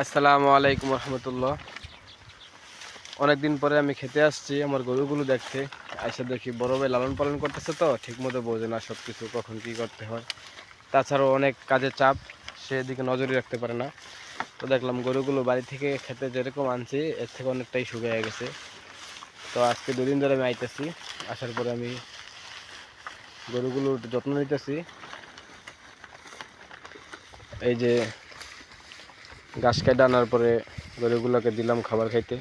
আসসালামু আলাইকুম রহমতুল্লাহ। অনেকদিন পরে আমি খেতে আসছি আমার গরুগুলো দেখতে। এসে দেখি বড় ভাই লালন পালন করতেছে, তো ঠিক মতো বোঝে না সব কিছু, কখন কি করতে হয়। তাছাড়াও অনেক কাজের চাপ, সেদিকে নজরই রাখতে পারে না। তো দেখলাম গরুগুলো বাড়ি থেকে খেতে যেরকম আনছি এর থেকে অনেকটাই শুকিয়ে গেছে। তো আজকে 2 দিন ধরে আমি আইতেছি, আসার পরে আমি গরুগুলোর যত্ন নিতেছি। এই যে ঘাস কেটে আনার পরে গরুগুলোকে দিলাম খাবার খাইতে।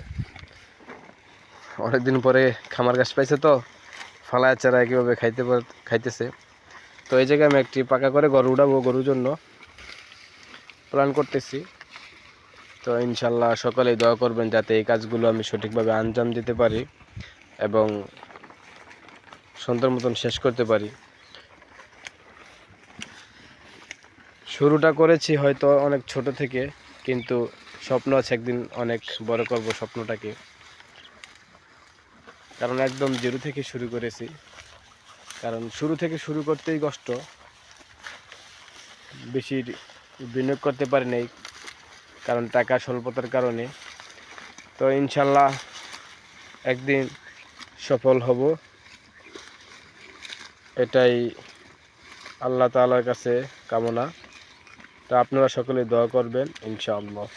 অনেকদিন পরে খামার ঘাস পাইছে, তো ফালায় চারা কীভাবে খাইতেছে। তো এই জায়গায় আমি একটি পাকা করে গরু উঠাবো, গরুর জন্য প্ল্যান করতেছি। তো ইনশাল্লাহ সকালেই দোয়া করবেন যাতে এই কাজগুলো আমি সঠিকভাবে আঞ্জাম দিতে পারি এবং সুন্দর মতন শেষ করতে পারি। শুরুটা করেছি হয়তো অনেক ছোট থেকে, কিন্তু স্বপ্ন আছে একদিন অনেক বড় করব স্বপ্নটাকে। কারণ একদম জিরো থেকে শুরু করেছি, কারণ শুরু থেকে শুরু করতেই কষ্ট, বেশি বিনিয়োগ করতে পারি নাই কারণ টাকা স্বল্পতার কারণে। তো ইনশাল্লাহ একদিন সফল হব, এটাই আল্লাহ তাআলার কাছে কামনা। তো আপনারা সকলে দোয়া করবেন ইনশাআল্লাহ।